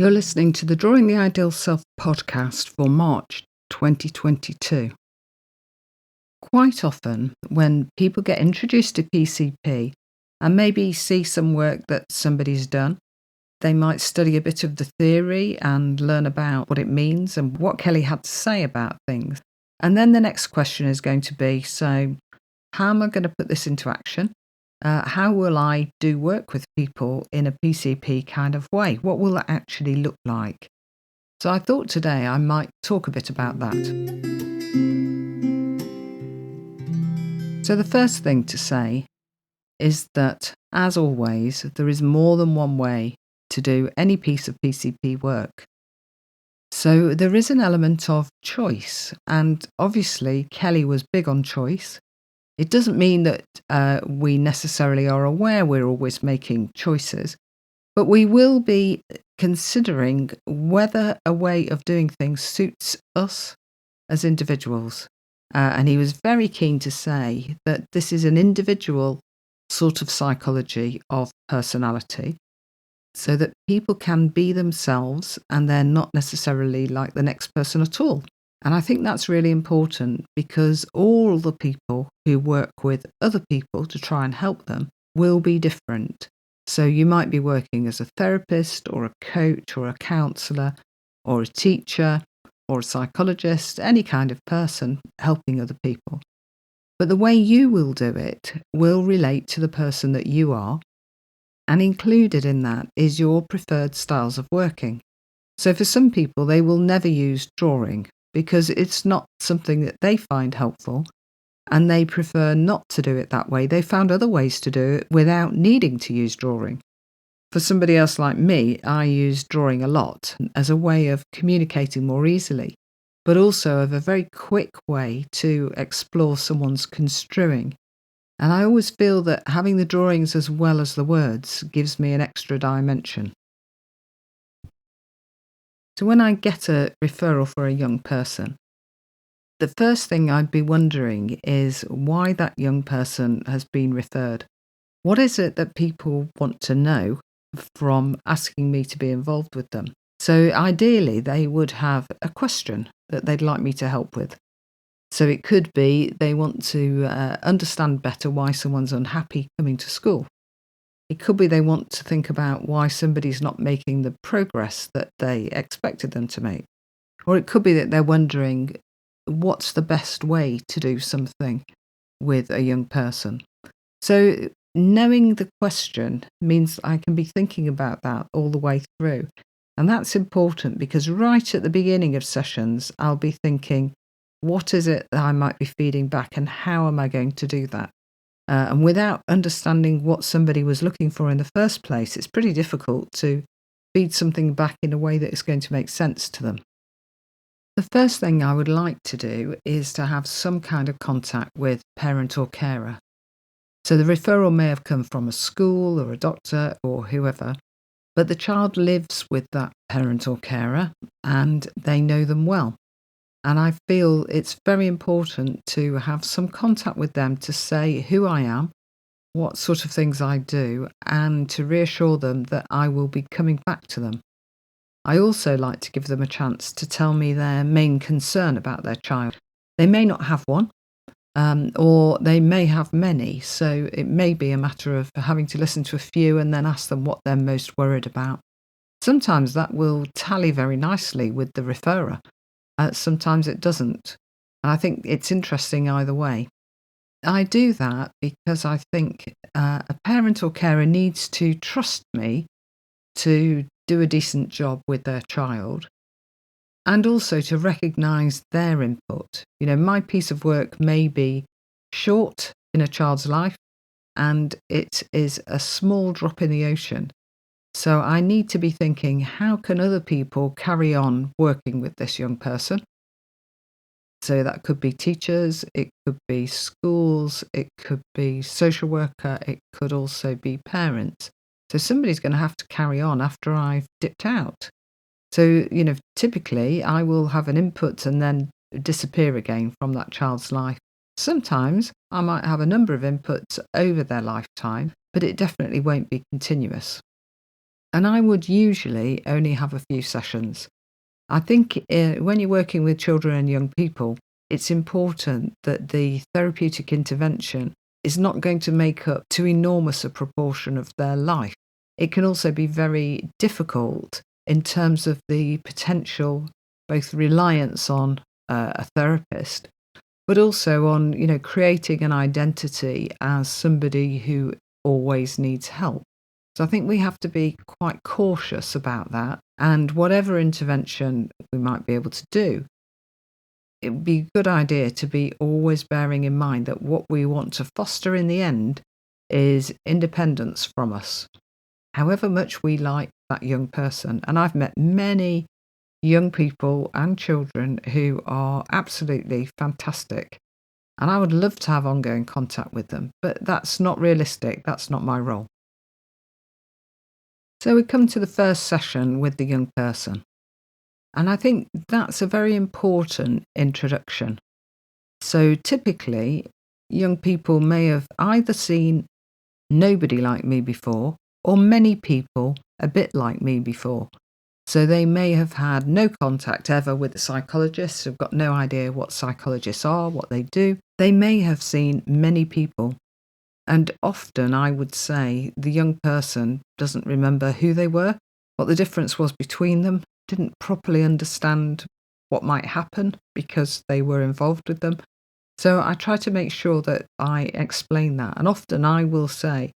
You're listening to the Drawing the Ideal Self podcast for March 2022. Quite often, when people get introduced to PCP and maybe see some work that somebody's done, they might study a bit of the theory and learn about what it means and what Kelly had to say about things. And then the next question is going to be, so how am I going to put this into action? How will I do work with people in a PCP kind of way? What will that actually look like? So I thought today I might talk a bit about that. So the first thing to say is that, as always, there is more than one way to do any piece of PCP work. So there is an element of choice, and obviously Kelly was big on choice. It doesn't mean that we necessarily are aware we're always making choices, but we will be considering whether a way of doing things suits us as individuals. And he was very keen to say that this is an individual sort of psychology of personality, so that people can be themselves and they're not necessarily like the next person at all. And I think that's really important because all the people who work with other people to try and help them will be different. So you might be working as a therapist or a coach or a counsellor or a teacher or a psychologist, any kind of person helping other people. But the way you will do it will relate to the person that you are, and included in that is your preferred styles of working. So for some people, they will never use drawing because it's not something that they find helpful, and they prefer not to do it that way. They found other ways to do it without needing to use drawing. For somebody else like me, I use drawing a lot as a way of communicating more easily, but also of a very quick way to explore someone's construing. And I always feel that having the drawings as well as the words gives me an extra dimension. So when I get a referral for a young person, the first thing I'd be wondering is why that young person has been referred. What is it that people want to know from asking me to be involved with them? So ideally, they would have a question that they'd like me to help with. So it could be they want to understand better why someone's unhappy coming to school. It could be they want to think about why somebody's not making the progress that they expected them to make. Or it could be that they're wondering what's the best way to do something with a young person. So knowing the question means I can be thinking about that all the way through. And that's important because right at the beginning of sessions, I'll be thinking, what is it that I might be feeding back and how am I going to do that? And without understanding what somebody was looking for in the first place, it's pretty difficult to feed something back in a way that is going to make sense to them. The first thing I would like to do is to have some kind of contact with parent or carer. So the referral may have come from a school or a doctor or whoever, but the child lives with that parent or carer and they know them well. And I feel it's very important to have some contact with them to say who I am, what sort of things I do, and to reassure them that I will be coming back to them. I also like to give them a chance to tell me their main concern about their child. They may not have one, or they may have many, so it may be a matter of having to listen to a few and then ask them what they're most worried about. Sometimes that will tally very nicely with the referrer. Sometimes it doesn't. And I think it's interesting either way. I do that because I think a parent or carer needs to trust me to do a decent job with their child and also to recognise their input. You know, my piece of work may be short in a child's life and it is a small drop in the ocean. So I need to be thinking, how can other people carry on working with this young person? So that could be teachers, it could be schools, it could be social worker, it could also be parents. So somebody's going to have to carry on after I've dipped out. So, you know, typically I will have an input and then disappear again from that child's life. Sometimes I might have a number of inputs over their lifetime, but it definitely won't be continuous. And I would usually only have a few sessions. I think when you're working with children and young people, it's important that the therapeutic intervention is not going to make up too enormous a proportion of their life. It can also be very difficult in terms of the potential both reliance on a therapist, but also on, creating an identity as somebody who always needs help. So I think we have to be quite cautious about that. And whatever intervention we might be able to do, it would be a good idea to be always bearing in mind that what we want to foster in the end is independence from us, however much we like that young person. And I've met many young people and children who are absolutely fantastic. And I would love to have ongoing contact with them, but that's not realistic. That's not my role. So we come to the first session with the young person. And I think that's a very important introduction. So typically, young people may have either seen nobody like me before or many people a bit like me before. So they may have had no contact ever with a psychologist, have got no idea what psychologists are, what they do. They may have seen many people. And often I would say the young person doesn't remember who they were, what the difference was between them, didn't properly understand what might happen because they were involved with them. So I try to make sure that I explain that. And often I will say,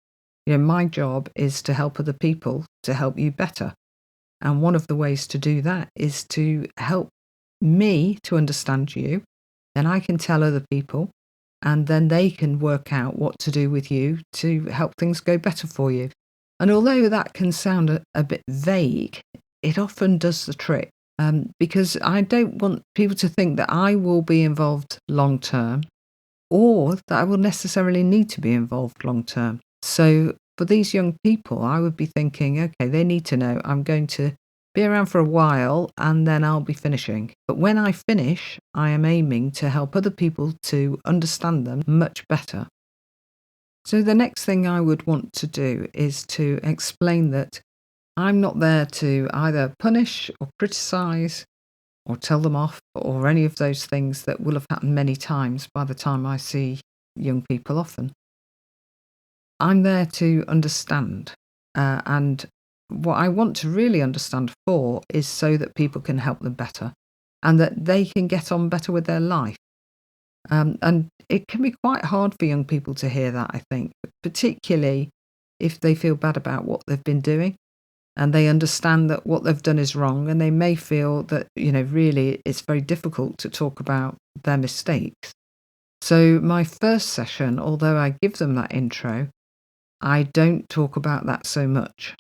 my job is to help other people to help you better. And one of the ways to do that is to help me to understand you. Then I can tell other people, and then they can work out what to do with you to help things go better for you. And although that can sound a bit vague, it often does the trick. Because I don't want people to think that I will be involved long term or that I will necessarily need to be involved long term. So for these young people, I would be thinking, okay, they need to know I'm going to be around for a while and then I'll be finishing. But when I finish, I am aiming to help other people to understand them much better. So the next thing I would want to do is to explain that I'm not there to either punish or criticize or tell them off or any of those things that will have happened many times by the time I see young people often. I'm there to understand. And what I want to really understand for is so that people can help them better and that they can get on better with their life. And it can be quite hard for young people to hear that, I think, particularly if they feel bad about what they've been doing and they understand that what they've done is wrong and they may feel that, really it's very difficult to talk about their mistakes. So my first session, although I give them that intro, I don't talk about that so much.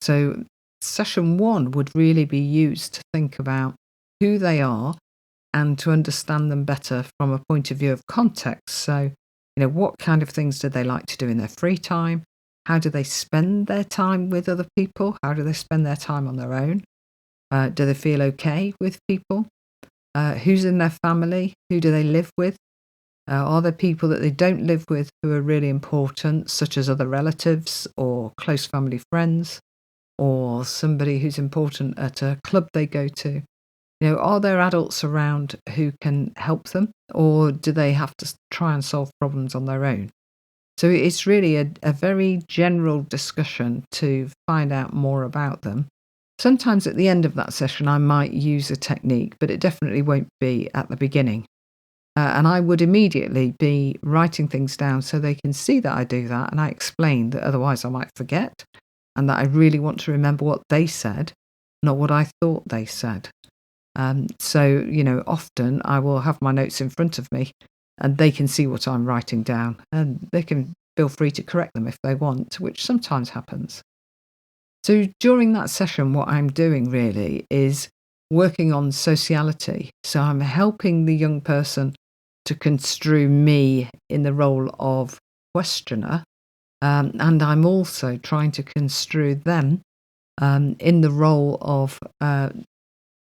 So session one would really be used to think about who they are and to understand them better from a point of view of context. So, what kind of things do they like to do in their free time? How do they spend their time with other people? How do they spend their time on their own? Do they feel okay with people? Who's in their family? Who do they live with? Are there people that they don't live with who are really important, such as other relatives or close family friends, or somebody who's important at a club they go to? Are there adults around who can help them, or do they have to try and solve problems on their own? So it's really a very general discussion to find out more about them. Sometimes at the end of that session, I might use a technique, but it definitely won't be at the beginning. And I would immediately be writing things down so they can see that I do that. And I explain that otherwise I might forget and that I really want to remember what they said, not what I thought they said. So, often I will have my notes in front of me and they can see what I'm writing down and they can feel free to correct them if they want, which sometimes happens. So during that session, what I'm doing really is working on sociality. So I'm helping the young person to construe me in the role of questioner. And I'm also trying to construe them in the role of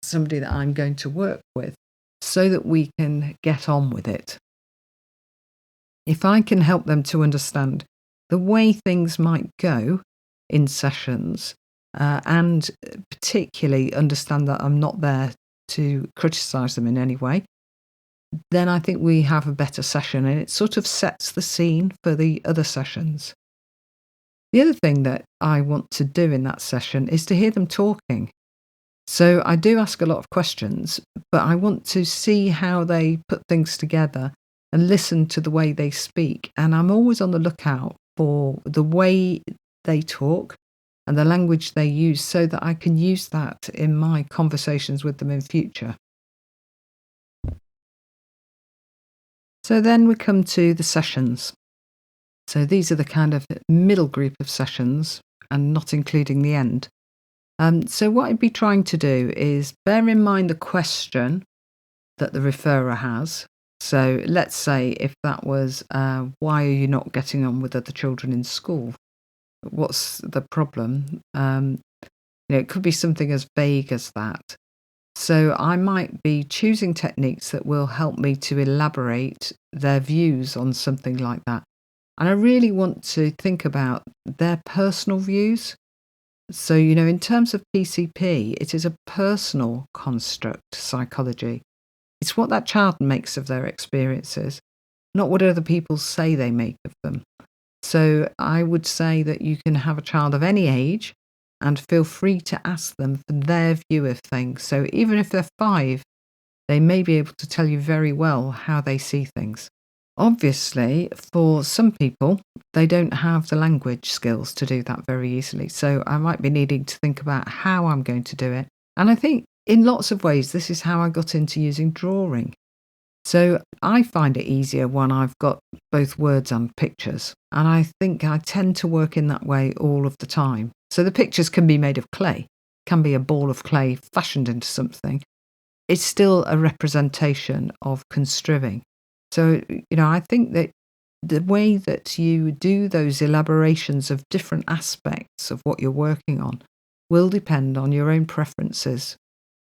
somebody that I'm going to work with so that we can get on with it. If I can help them to understand the way things might go in sessions, and particularly understand that I'm not there to criticise them in any way, then I think we have a better session, and it sort of sets the scene for the other sessions. The other thing that I want to do in that session is to hear them talking. So I do ask a lot of questions, but I want to see how they put things together and listen to the way they speak. And I'm always on the lookout for the way they talk and the language they use so that I can use that in my conversations with them in future. So then we come to the sessions. So these are the kind of middle group of sessions and not including the end. So what I'd be trying to do is bear in mind the question that the referrer has. So let's say if that was, why are you not getting on with other children in school? What's the problem? It could be something as vague as that. So I might be choosing techniques that will help me to elaborate their views on something like that. And I really want to think about their personal views. So, in terms of PCP, it is a personal construct, psychology. It's what that child makes of their experiences, not what other people say they make of them. So I would say that you can have a child of any age and feel free to ask them for their view of things. So even if they're 5, they may be able to tell you very well how they see things. Obviously, for some people, they don't have the language skills to do that very easily. So I might be needing to think about how I'm going to do it. And I think in lots of ways, this is how I got into using drawing. So I find it easier when I've got both words and pictures. And I think I tend to work in that way all of the time. So the pictures can be made of clay, can be a ball of clay fashioned into something. It's still a representation of construing. So, I think that the way that you do those elaborations of different aspects of what you're working on will depend on your own preferences.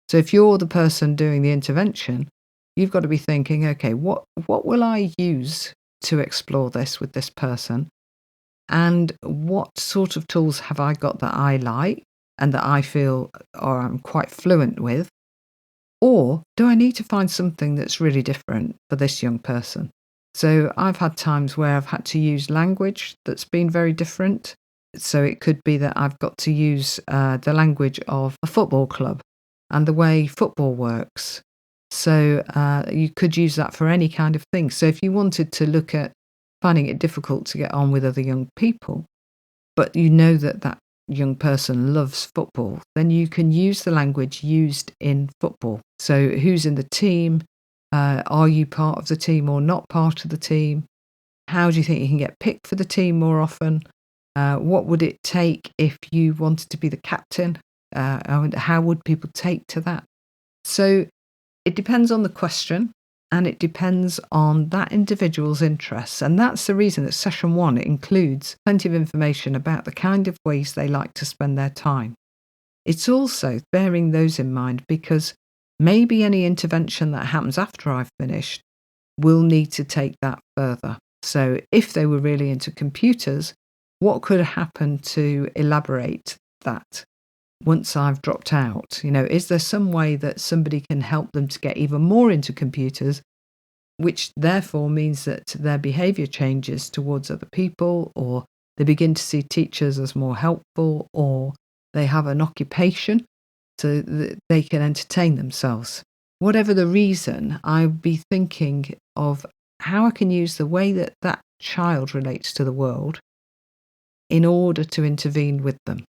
So if you're the person doing the intervention, you've got to be thinking, okay, what will I use to explore this with this person? And what sort of tools have I got that I like and that I feel or I'm quite fluent with? Or do I need to find something that's really different for this young person? So I've had times where I've had to use language that's been very different. So it could be that I've got to use the language of a football club and the way football works. So you could use that for any kind of thing. So if you wanted to look at finding it difficult to get on with other young people, but you know that that young person loves football, then you can use the language used in football. So who's in the team? Are you part of the team or not part of the team? How do you think you can get picked for the team more often? What would it take if you wanted to be the captain? And how would people take to that? So it depends on the question and it depends on that individual's interests. And that's the reason that session 1 includes plenty of information about the kind of ways they like to spend their time. It's also bearing those in mind because maybe any intervention that happens after I've finished will need to take that further. So if they were really into computers, what could happen to elaborate that once I've dropped out? Is there some way that somebody can help them to get even more into computers, which therefore means that their behaviour changes towards other people, or they begin to see teachers as more helpful, or they have an occupation so that they can entertain themselves. Whatever the reason, I'd be thinking of how I can use the way that that child relates to the world in order to intervene with them.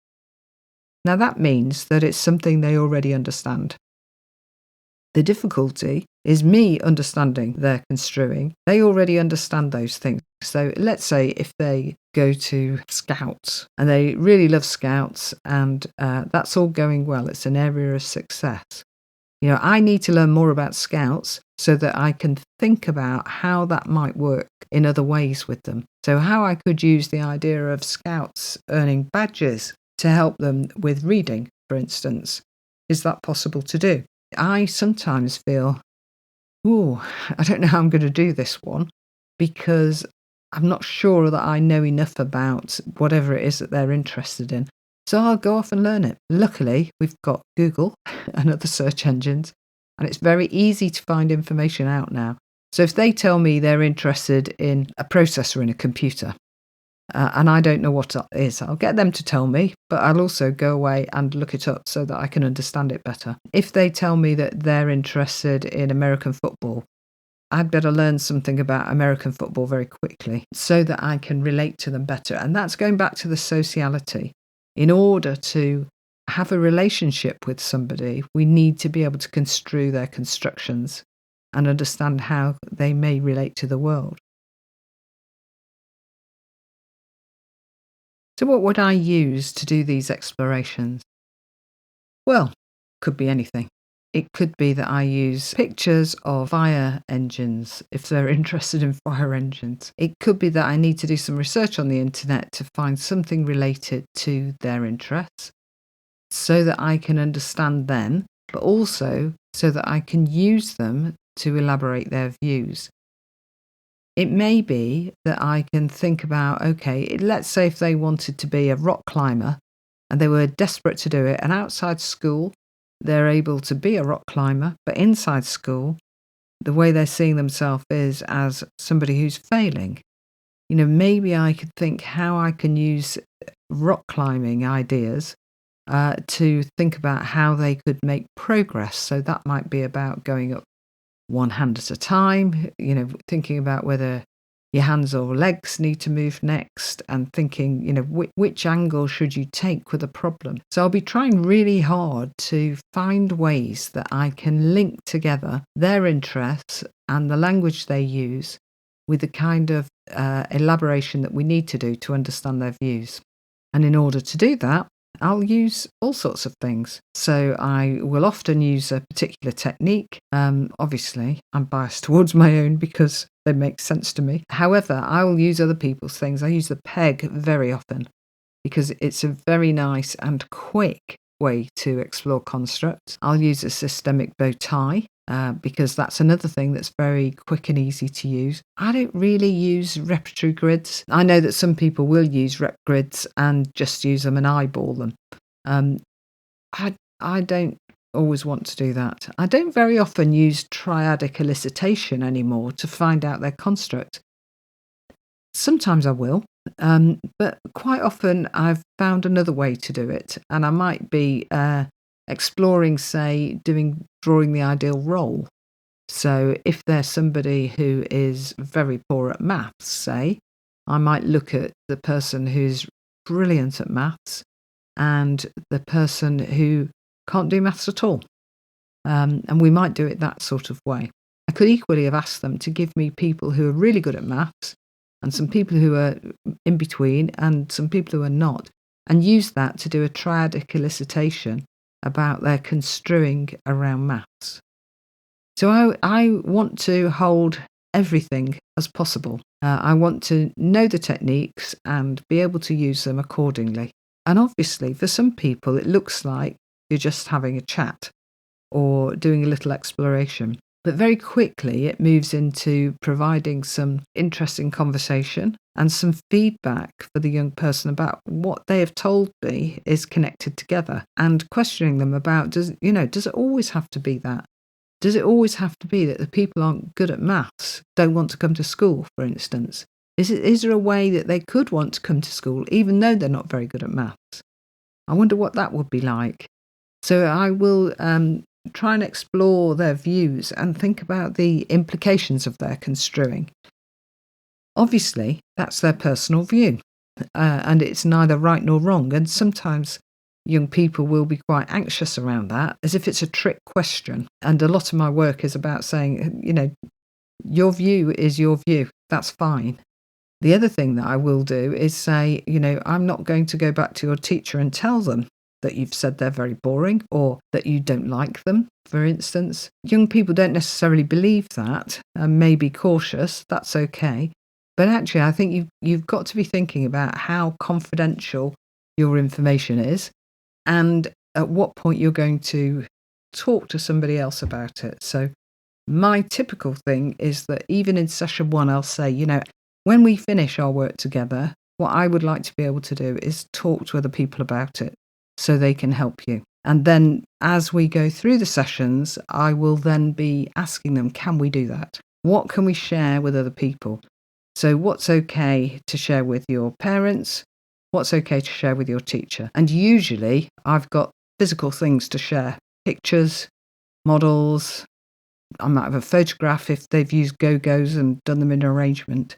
Now that means that it's something they already understand. The difficulty is me understanding their construing. They already understand those things. So let's say if they go to Scouts and they really love Scouts and that's all going well, it's an area of success. I need to learn more about Scouts so that I can think about how that might work in other ways with them. So how I could use the idea of Scouts earning badges to help them with reading, for instance. Is that possible to do? I sometimes feel, I don't know how I'm going to do this one because I'm not sure that I know enough about whatever it is that they're interested in So I'll go off and learn it. Luckily, we've got Google and other search engines, and it's very easy to find information out now. So if they tell me they're interested in a processor in a computer, and I don't know what that is, I'll get them to tell me, but I'll also go away and look it up so that I can understand it better. If they tell me that they're interested in American football, I'd better learn something about American football very quickly so that I can relate to them better. And that's going back to the sociality. In order to have a relationship with somebody, we need to be able to construe their constructions and understand how they may relate to the world. So what would I use to do these explorations? Well, could be anything. It could be that I use pictures of fire engines if they're interested in fire engines. It could be that I need to do some research on the internet to find something related to their interests so that I can understand them, but also so that I can use them to elaborate their views. It may be that I can think about, okay, let's say if they wanted to be a rock climber and they were desperate to do it, and outside school, they're able to be a rock climber, but inside school, the way they're seeing themselves is as somebody who's failing. Maybe I could think how I can use rock climbing ideas to think about how they could make progress. So that might be about going up one hand at a time, thinking about whether your hands or legs need to move next, and thinking, which angle should you take with a problem. So I'll be trying really hard to find ways that I can link together their interests and the language they use with the kind of elaboration that we need to do to understand their views. And in order to do that, I'll use all sorts of things. So I will often use a particular technique. Obviously, I'm biased towards my own because they make sense to me. However, I will use other people's things. I use the peg very often because it's a very nice and quick way to explore constructs. I'll use a systemic bow tie because that's another thing that's very quick and easy to use. I don't really use repertory grids. I know that some people will use rep grids and just use them and eyeball them. I don't always want to do that. I don't very often use triadic elicitation anymore to find out their construct. Sometimes I will, but quite often I've found another way to do it, and I might be exploring, say, drawing the ideal role. So if there's somebody who is very poor at maths, say, I might look at the person who's brilliant at maths and the person who can't do maths at all. And we might do it that sort of way. I could equally have asked them to give me people who are really good at maths and some people who are in between and some people who are not, and use that to do a triadic elicitation about their construing around maths. So I want to hold everything as possible. I want to know the techniques and be able to use them accordingly. And obviously, for some people, it looks like you're just having a chat or doing a little exploration. But very quickly, it moves into providing some interesting conversation and some feedback for the young person about what they have told me is connected together, and questioning them about, does it always have to be that? Does it always have to be that the people aren't good at maths don't want to come to school, for instance? Is there a way that they could want to come to school even though they're not very good at maths? I wonder what that would be like. So I will try and explore their views and think about the implications of their construing. Obviously, that's their personal view, and it's neither right nor wrong. And sometimes young people will be quite anxious around that, as if it's a trick question. And a lot of my work is about saying, your view is your view. That's fine. The other thing that I will do is say, I'm not going to go back to your teacher and tell them that you've said they're very boring or that you don't like them, for instance. Young people don't necessarily believe that and may be cautious. That's okay. But actually, I think you've got to be thinking about how confidential your information is and at what point you're going to talk to somebody else about it. So my typical thing is that even in session 1, I'll say, when we finish our work together, what I would like to be able to do is talk to other people about it so they can help you. And then as we go through the sessions, I will then be asking them, can we do that? What can we share with other people? So what's okay to share with your parents? What's okay to share with your teacher? And usually I've got physical things to share, pictures, models. I might have a photograph if they've used Go-Go's and done them in arrangement.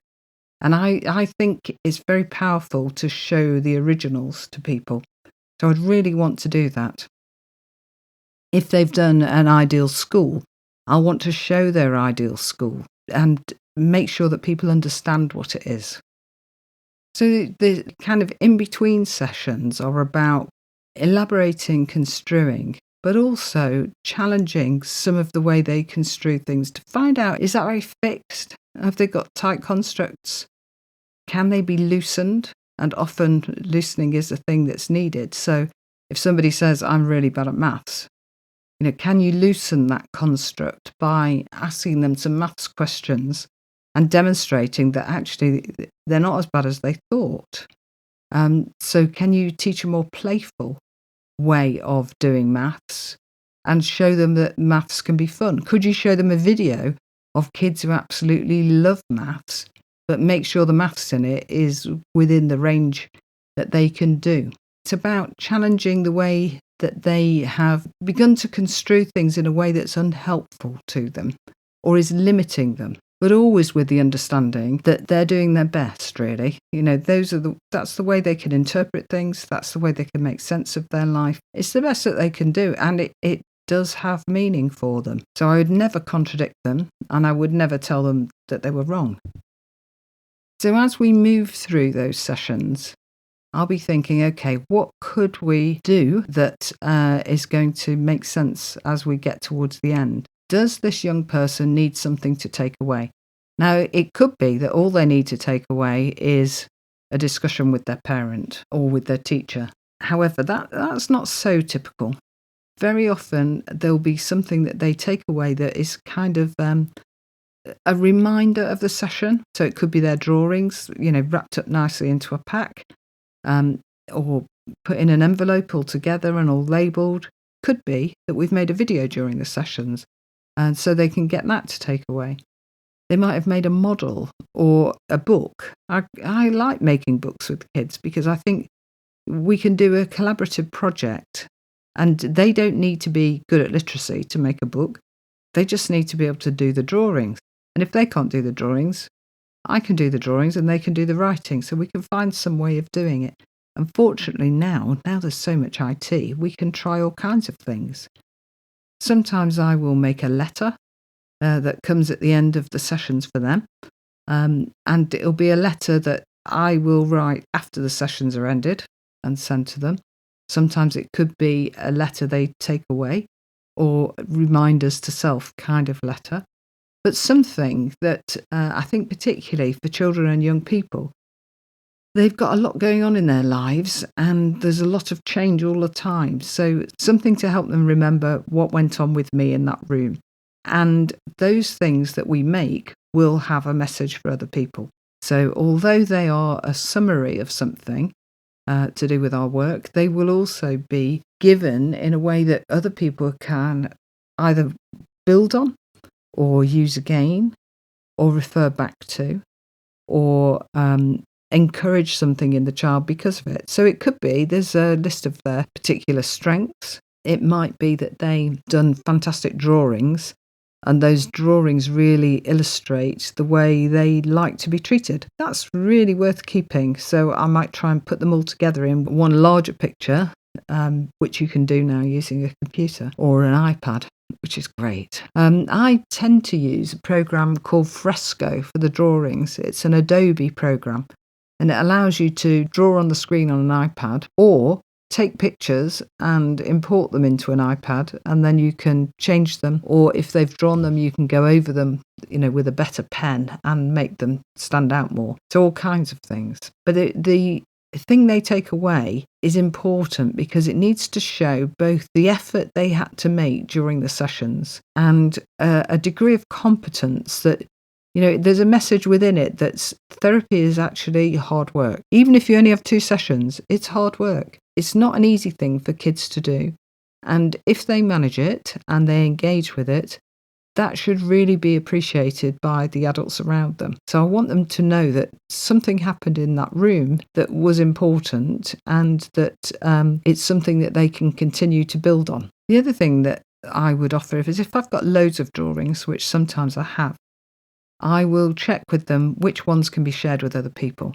And I think it's very powerful to show the originals to people. So I'd really want to do that. If they've done an ideal school, I'll want to show their ideal school and make sure that people understand what it is. So the kind of in-between sessions are about elaborating, construing, but also challenging some of the way they construe things to find out, is that very fixed? Have they got tight constructs? Can they be loosened? And often loosening is the thing that's needed. So if somebody says, I'm really bad at maths, can you loosen that construct by asking them some maths questions and demonstrating that actually they're not as bad as they thought? So can you teach a more playful way of doing maths and show them that maths can be fun? Could you show them a video of kids who absolutely love maths, but make sure the maths in it is within the range that they can do? It's about challenging the way that they have begun to construe things in a way that's unhelpful to them or is limiting them, but always with the understanding that they're doing their best, really. That's the way they can interpret things. That's the way they can make sense of their life. It's the best that they can do, and it does have meaning for them. So I would never contradict them, and I would never tell them that they were wrong. So as we move through those sessions, I'll be thinking, okay, what could we do that is going to make sense as we get towards the end? Does this young person need something to take away? Now, it could be that all they need to take away is a discussion with their parent or with their teacher. However, that's not so typical. Very often, there'll be something that they take away that is kind of a reminder of the session. So it could be their drawings, wrapped up nicely into a pack. Or put in an envelope all together and all labelled. Could be that we've made a video during the sessions, and so they can get that to take away. They might have made a model or a book. I like making books with kids because I think we can do a collaborative project, and they don't need to be good at literacy to make a book. They just need to be able to do the drawings. And if they can't do the drawings, I can do the drawings and they can do the writing, so we can find some way of doing it. Unfortunately, now there's so much IT, we can try all kinds of things. Sometimes I will make a letter that comes at the end of the sessions for them, and it'll be a letter that I will write after the sessions are ended and send to them. Sometimes it could be a letter they take away or reminders to self kind of letter. But something that I think particularly for children and young people, they've got a lot going on in their lives and there's a lot of change all the time. So something to help them remember what went on with me in that room. And those things that we make will have a message for other people. So although they are a summary of something to do with our work, they will also be given in a way that other people can either build on, or use again, or refer back to, or encourage something in the child because of it. So it could be there's a list of their particular strengths. It might be that they've done fantastic drawings, and those drawings really illustrate the way they like to be treated. That's really worth keeping. So I might try and put them all together in one larger picture, which you can do now using a computer or an iPad, which is great. I tend to use a program called Fresco for the drawings. It's an Adobe program, and it allows you to draw on the screen on an iPad or take pictures and import them into an iPad, and then you can change them, or if they've drawn them, you can go over them, with a better pen and make them stand out more. So all kinds of things. But the thing they take away is important because it needs to show both the effort they had to make during the sessions and a degree of competence that There's a message within it that therapy is actually hard work. Even if you only have 2 sessions, it's hard work. It's not an easy thing for kids to do. And if they manage it and they engage with it, that should really be appreciated by the adults around them. So I want them to know that something happened in that room that was important, and that it's something that they can continue to build on. The other thing that I would offer is if I've got loads of drawings, which sometimes I have, I will check with them which ones can be shared with other people,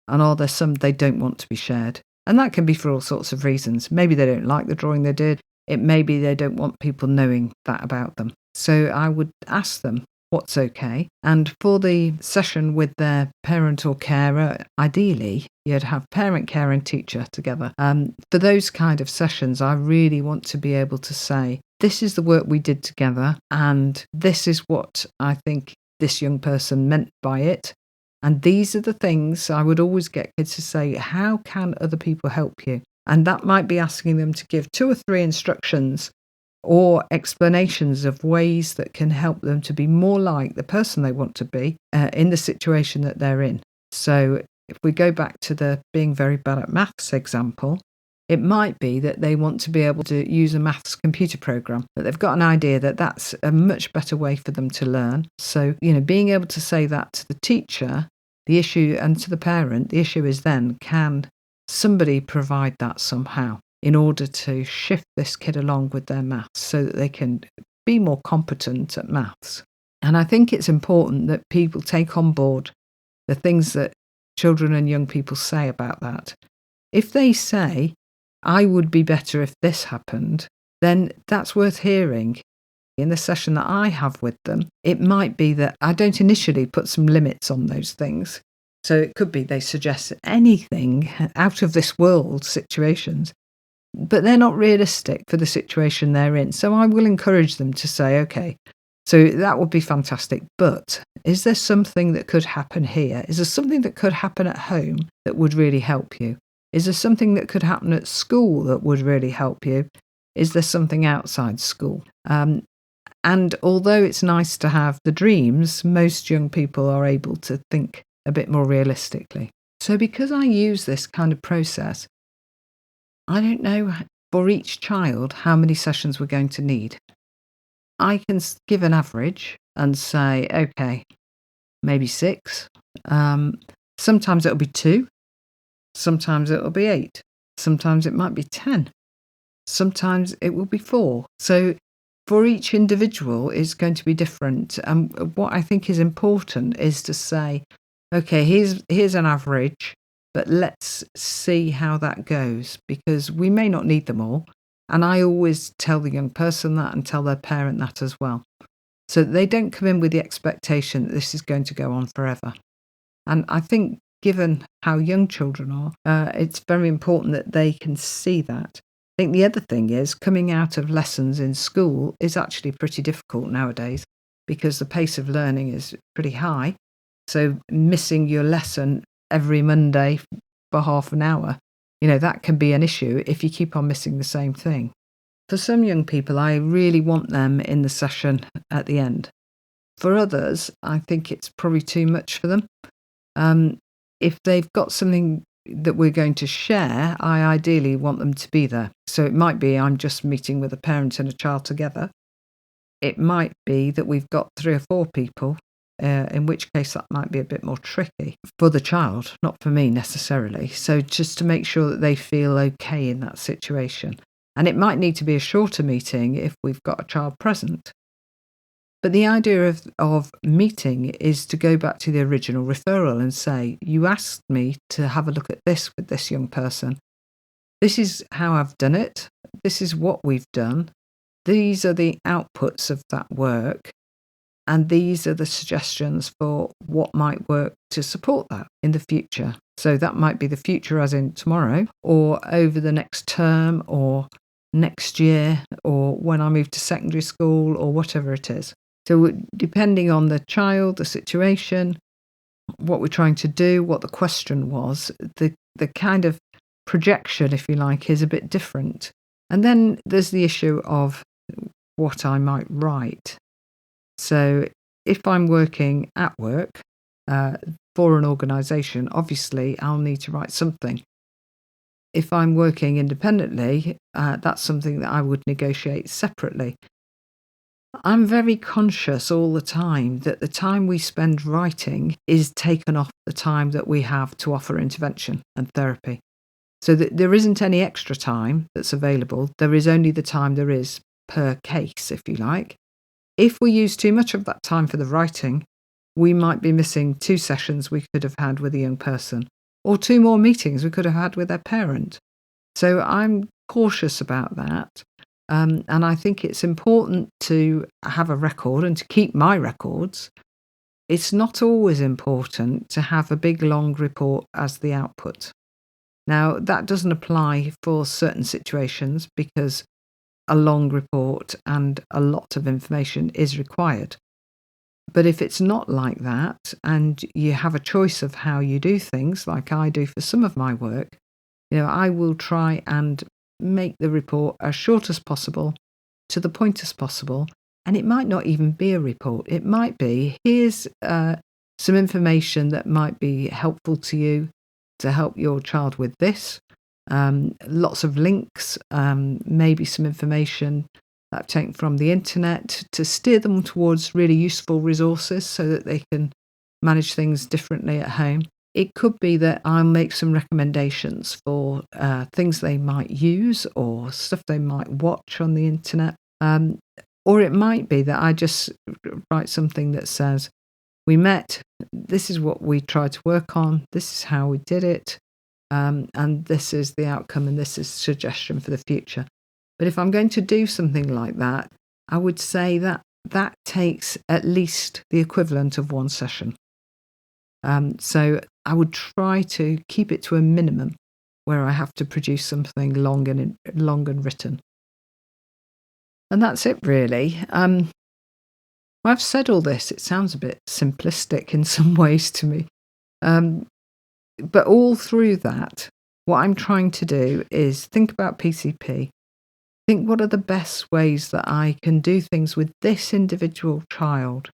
and are there some they don't want to be shared. And that can be for all sorts of reasons. Maybe they don't like the drawing they did. It may be they don't want people knowing that about them. So I would ask them what's okay. And for the session with their parent or carer, ideally, you'd have parent, carer and teacher together. For those kind of sessions, I really want to be able to say, this is the work we did together, and this is what I think this young person meant by it. And these are the things I would always get kids to say, how can other people help you? And that might be asking them to give 2 or 3 instructions or explanations of ways that can help them to be more like the person they want to be in the situation that they're in. So if we go back to the being very bad at maths example, it might be that they want to be able to use a maths computer program, that they've got an idea that that's a much better way for them to learn. So, being able to say that to the teacher, the issue, and to the parent, the issue is then, can somebody provide that somehow in order to shift this kid along with their maths so that they can be more competent at maths? And I think it's important that people take on board the things that children and young people say about that. If they say, I would be better if this happened, then that's worth hearing. In the session that I have with them, it might be that I don't initially put some limits on those things. So it could be they suggest anything out of this world situations, but they're not realistic for the situation they're in. So I will encourage them to say, okay, so that would be fantastic, but is there something that could happen here? Is there something that could happen at home that would really help you? Is there something that could happen at school that would really help you? Is there something outside school? And although it's nice to have the dreams, most young people are able to think a bit more realistically. So because I use this kind of process, I don't know for each child how many sessions we're going to need. I can give an average and say, okay, maybe 6. Sometimes it'll be 2. Sometimes it'll be 8. Sometimes it might be 10. Sometimes it will be 4. So for each individual, it's going to be different. And what I think is important is to say, okay, here's an average, but let's see how that goes, because we may not need them all. And I always tell the young person that and tell their parent that as well, so that they don't come in with the expectation that this is going to go on forever. And I think given how young children are, it's very important that they can see that. I think the other thing is coming out of lessons in school is actually pretty difficult nowadays because the pace of learning is pretty high. So missing your lesson every Monday for half an hour, that can be an issue if you keep on missing the same thing. For some young people, I really want them in the session at the end. For others, I think it's probably too much for them. If they've got something that we're going to share, I ideally want them to be there. So it might be I'm just meeting with a parent and a child together. It might be that we've got 3 or 4 people, in which case that might be a bit more tricky for the child, not for me necessarily. So just to make sure that they feel okay in that situation. And it might need to be a shorter meeting if we've got a child present. But the idea of meeting is to go back to the original referral and say, you asked me to have a look at this with this young person. This is how I've done it. This is what we've done. These are the outputs of that work. And these are the suggestions for what might work to support that in the future. So that might be the future as in tomorrow, or over the next term, or next year, or when I move to secondary school, or whatever it is. So depending on the child, the situation, what we're trying to do, what the question was, the kind of projection, if you like, is a bit different. And then there's the issue of what I might write. So if I'm working at work for an organisation, obviously I'll need to write something. If I'm working independently, that's something that I would negotiate separately. I'm very conscious all the time that the time we spend writing is taken off the time that we have to offer intervention and therapy. So that there isn't any extra time that's available. There is only the time there is per case, if you like. If we use too much of that time for the writing, we might be missing 2 sessions we could have had with a young person, or 2 more meetings we could have had with their parent. So I'm cautious about that. And I think it's important to have a record and to keep my records. It's not always important to have a big long report as the output. Now, that doesn't apply for certain situations because a long report and a lot of information is required. But if it's not like that and you have a choice of how you do things, like I do for some of my work, I will try and make the report as short as possible, to the point as possible. And it might not even be a report. It might be, here's some information that might be helpful to you to help your child with this. Lots of links, maybe some information that I've taken from the internet to steer them towards really useful resources so that they can manage things differently at home. It could be that I'll make some recommendations for things they might use or stuff they might watch on the internet. Or it might be that I just write something that says, we met, this is what we tried to work on, this is how we did it, and this is the outcome and this is a suggestion for the future. But if I'm going to do something like that, I would say that that takes at least the equivalent of 1 session. So I would try to keep it to a minimum where I have to produce something long and written. And that's it really. I've said all this, it sounds a bit simplistic in some ways to me. But all through that, what I'm trying to do is think about PCP. Think, what are the best ways that I can do things with this individual child?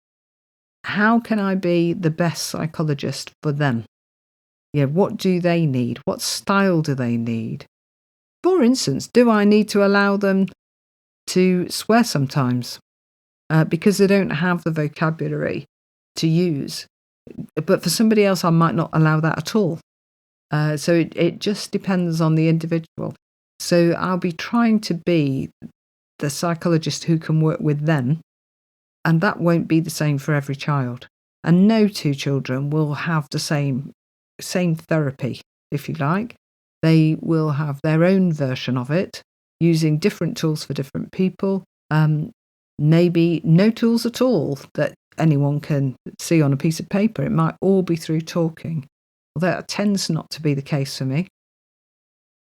How can I be the best psychologist for them? What do they need? What style do they need? For instance, do I need to allow them to swear sometimes? Because they don't have the vocabulary to use. But for somebody else, I might not allow that at all. So it just depends on the individual. So I'll be trying to be the psychologist who can work with them, and that won't be the same for every child. And no 2 children will have the same therapy, if you like. They will have their own version of it, using different tools for different people. Maybe no tools at all that anyone can see on a piece of paper. It might all be through talking. Although that tends not to be the case for me,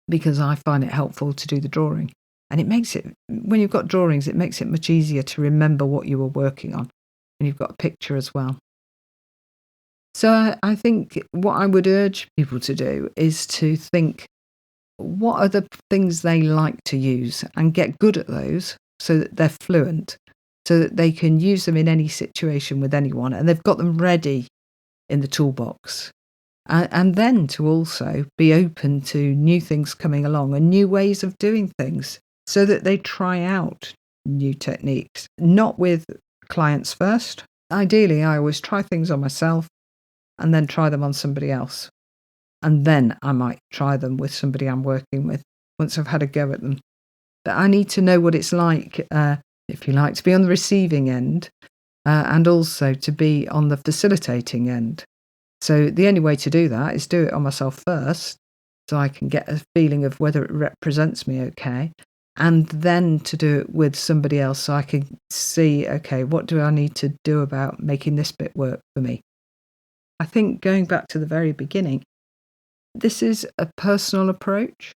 because I find it helpful to do the drawing. And it makes it, when you've got drawings, it makes it much easier to remember what you were working on. And you've got a picture as well. So I think what I would urge people to do is to think, what are the things they like to use, and get good at those so that they're fluent, so that they can use them in any situation with anyone, and they've got them ready in the toolbox. And then to also be open to new things coming along and new ways of doing things, so that they try out new techniques, not with clients first. Ideally, I always try things on myself and then try them on somebody else. And then I might try them with somebody I'm working with once I've had a go at them. But I need to know what it's like, if you like, to be on the receiving end and also to be on the facilitating end. So the only way to do that is do it on myself first, so I can get a feeling of whether it represents me okay, and then to do it with somebody else so I can see, okay, what do I need to do about making this bit work for me? I think going back to the very beginning, this is a personal approach.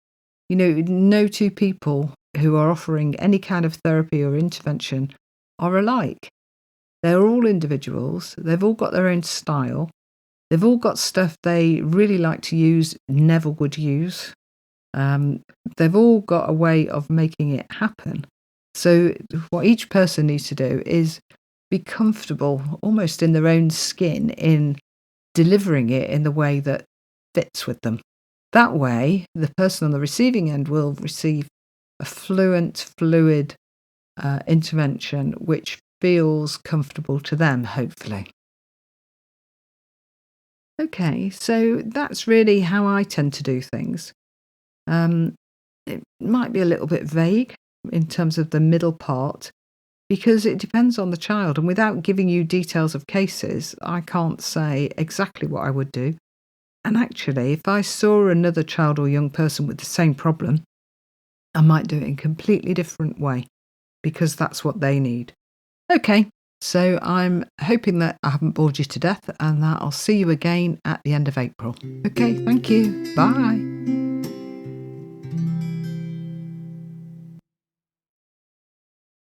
No 2 people who are offering any kind of therapy or intervention are alike. They're all individuals. They've all got their own style. They've all got stuff they really like to use, never would use. They've all got a way of making it happen. So what each person needs to do is be comfortable almost in their own skin in delivering it in the way that fits with them. That way, the person on the receiving end will receive a fluid intervention which feels comfortable to them, hopefully. Okay, so that's really how I tend to do things. Um, it might be a little bit vague in terms of the middle part because it depends on the child. And without giving you details of cases, I can't say exactly what I would do. And actually, if I saw another child or young person with the same problem, I might do it in a completely different way because that's what they need. Okay, so I'm hoping that I haven't bored you to death and that I'll see you again at the end of April. Okay, thank you. Bye.